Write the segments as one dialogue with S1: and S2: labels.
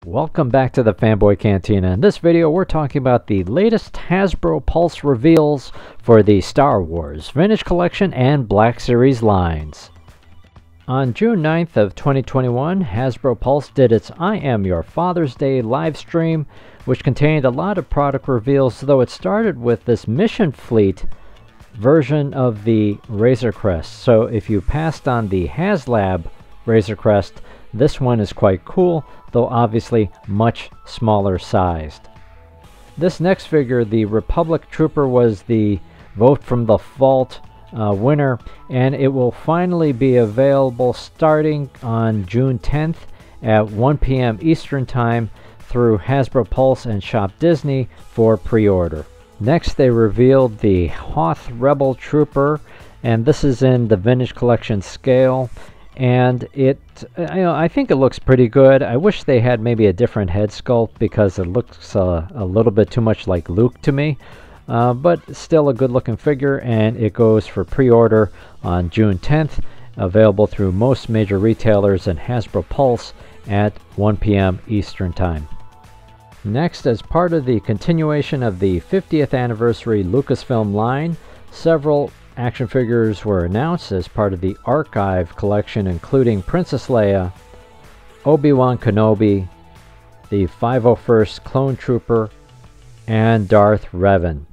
S1: Welcome back to the Fanboy Cantina. In this video, we're talking about the latest Hasbro Pulse reveals for the Star Wars Vintage Collection and Black Series lines. On June 9th of 2021, Hasbro Pulse did its I Am Your Father's Day live stream, which contained a lot of product reveals, though it started with this Mission Fleet version of the Razor Crest. So if you passed on the Haslab Razor Crest, this one is quite cool, though obviously much smaller sized. This next figure, the Republic Trooper, was the Vote from the Vault winner, and it will finally be available starting on June 10th at 1 p.m. Eastern Time through Hasbro Pulse and Shop Disney for pre-order. Next, they revealed the Hoth Rebel Trooper, and this is in the Vintage Collection scale. And I think it looks pretty good. I wish they had maybe a different head sculpt because it looks a little bit too much like Luke to me. But still a good looking figure, and it goes for pre-order on June 10th, available through most major retailers and Hasbro Pulse at 1 p.m. Eastern Time. Next, as part of the continuation of the 50th anniversary Lucasfilm line, several action figures were announced as part of the Archive collection, including Princess Leia, Obi-Wan Kenobi, the 501st Clone Trooper, and Darth Revan.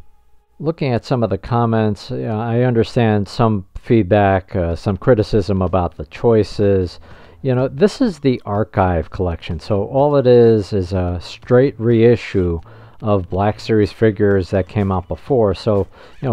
S1: Looking at some of the comments, I understand some feedback, some criticism about the choices. This is the Archive collection, so all it is a straight reissue of Black Series figures that came out before. So,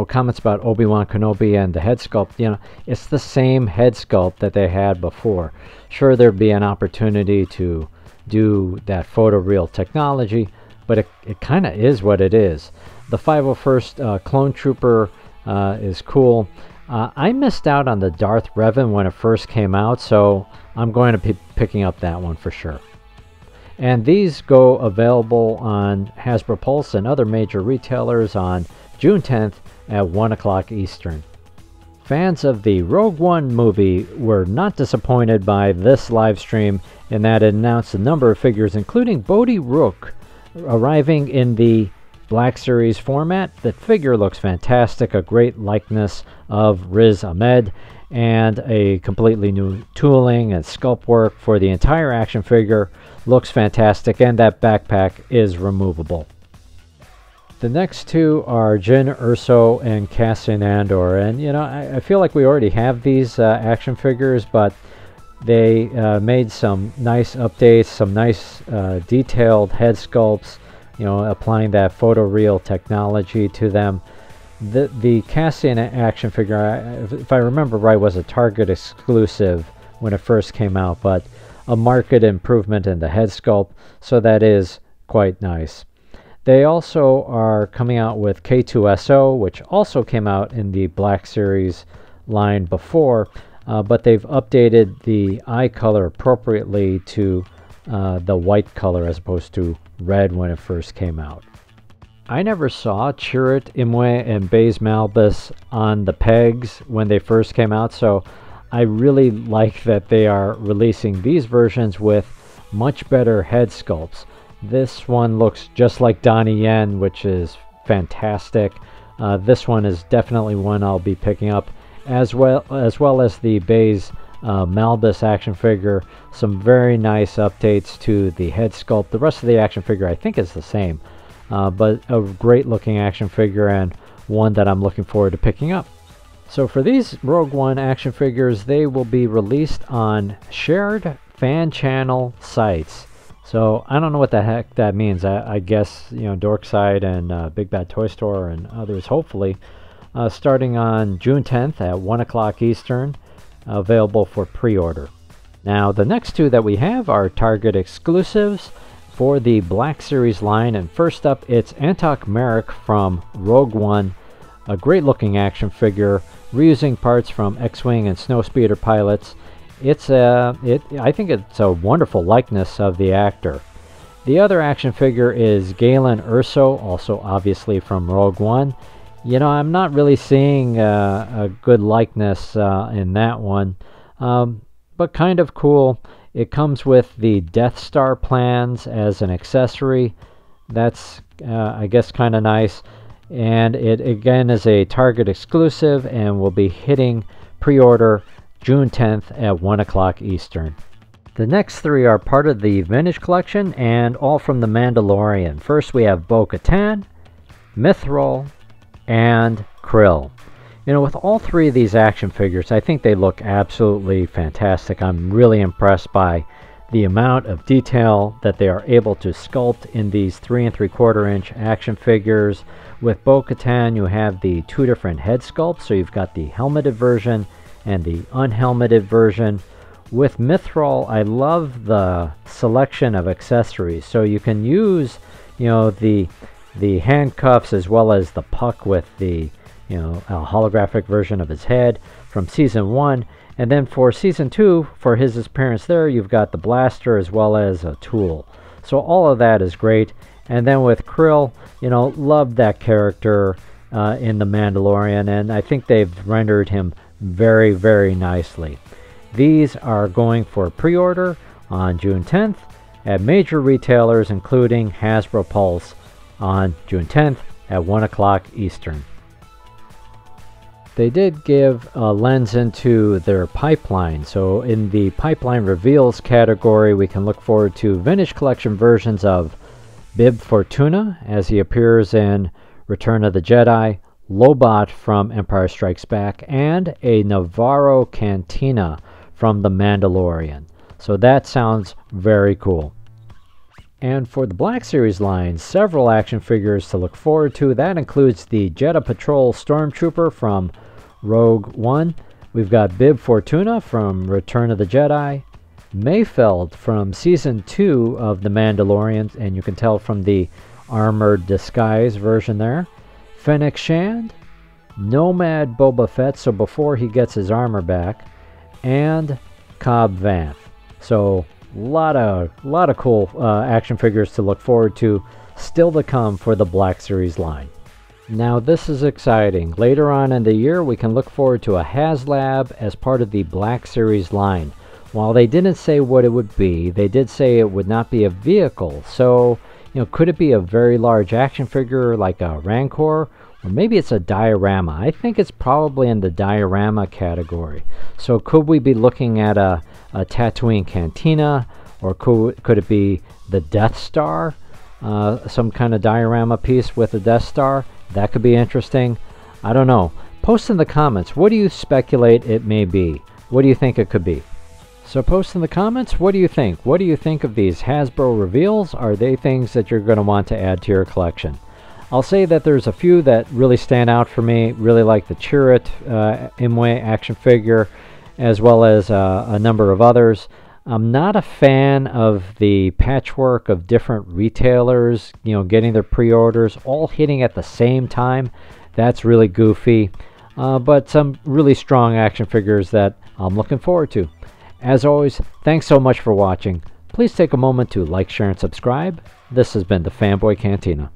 S1: comments about Obi-Wan Kenobi and the head sculpt, it's the same head sculpt that they had before. Sure, there'd be an opportunity to do that photoreal technology, but it kind of is what it is. The 501st Clone Trooper is cool. I missed out on the Darth Revan when it first came out, so I'm going to be picking up that one for sure. And these go available on Hasbro Pulse and other major retailers on June 10th at 1 o'clock Eastern. Fans of the Rogue One movie were not disappointed by this live stream in that it announced a number of figures, including Bodhi Rook, arriving in the Black Series format. The figure looks fantastic, a great likeness of Riz Ahmed, and a completely new tooling and sculpt work for the entire action figure. Looks fantastic, and that backpack is removable. The next two are Galen Erso and Cassian Andor, and I feel like we already have these action figures, but they made some nice updates, some nice detailed head sculpts, applying that photoreal technology to them. The Cassian action figure, if I remember right, was a Target exclusive when it first came out, but a marked improvement in the head sculpt, so that is quite nice. They also are coming out with K2SO, which also came out in the Black Series line before, but they've updated the eye color appropriately to the white color as opposed to red when it first came out. I never saw Chirrut, Imwe, and Baze Malbus on the pegs when they first came out, so I really like that they are releasing these versions with much better head sculpts. This one looks just like Donnie Yen, which is fantastic. This one is definitely one I'll be picking up, as well as the Baze Malbus action figure. Some very nice updates to the head sculpt. The rest of the action figure I think is the same, but a great looking action figure and one that I'm looking forward to picking up. So for these Rogue One action figures, they will be released on shared fan channel sites. So I don't know what the heck that means. I guess, Dorkside and Big Bad Toy Store and others, hopefully, starting on June 10th at 1 o'clock Eastern, available for pre-order. Now, the next two that we have are Target exclusives for the Black Series line, and first up, it's Antoc Merrick from Rogue One, a great looking action figure, reusing parts from X-Wing and Snowspeeder pilots. I think it's a wonderful likeness of the actor. The other action figure is Galen Erso, also obviously from Rogue One. I'm not really seeing a good likeness in that one, but kind of cool. It comes with the Death Star plans as an accessory. That's, I guess, kind of nice. And it, again, is a Target exclusive and will be hitting pre-order June 10th at 1 o'clock Eastern. The next three are part of the Vintage Collection and all from The Mandalorian. First we have Bo-Katan, Mythrol, and Krill. You know, with all three of these action figures, I think they look absolutely fantastic. I'm really impressed by the amount of detail that they are able to sculpt in these 3 3/4 inch action figures. With Bo-Katan, you have the two different head sculpts, so you've got the helmeted version and the unhelmeted version. With Mythrol, I love the selection of accessories, so you can use, you know, the handcuffs as well as the puck with the, you know, a holographic version of his head from season 1. And then for season 2, for his appearance there, you've got the blaster as well as a tool. So all of that is great. And then with Krill, you know, love that character in The Mandalorian, and I think they've rendered him very, very nicely. These are going for pre-order on June 10th at major retailers including Hasbro Pulse on June 10th at 1 o'clock Eastern. They did give a lens into their pipeline, so in the pipeline reveals category we can look forward to Vintage Collection versions of Bib Fortuna as he appears in Return of the Jedi, Lobot from Empire Strikes Back, and a Navarro Cantina from The Mandalorian. So that sounds very cool. And for the Black Series line, several action figures to look forward to. That includes the Jedha Patrol Stormtrooper from Rogue One. We've got Bib Fortuna from Return of the Jedi, Mayfeld from Season 2 of The Mandalorian, and you can tell from the armored disguise version there. Fennec Shand, Nomad Boba Fett, so before he gets his armor back, and Cobb Vanth. So a lot of cool action figures to look forward to still to come for the Black Series line. Now this is exciting. Later on in the year we can look forward to a Haslab as part of the Black Series line. While they didn't say what it would be, they did say it would not be a vehicle. So, you know, could it be a very large action figure like a Rancor? Or maybe it's a diorama. I think it's probably in the diorama category. So could we be looking at a Tatooine Cantina? Or could it be the Death Star? Some kind of diorama piece with a Death Star? That could be interesting. I don't know. Post in the comments. What do you speculate it may be? What do you think it could be? So post in the comments, what do you think? What do you think of these Hasbro reveals? Are they things that you're going to want to add to your collection? I'll say that there's a few that really stand out for me. Really like the Chirrut Imwe action figure, as well as a number of others. I'm not a fan of the patchwork of different retailers, you know, getting their pre-orders all hitting at the same time. That's really goofy. But some really strong action figures that I'm looking forward to. As always, thanks so much for watching. Please take a moment to like, share, and subscribe. This has been the Fanboy Cantina.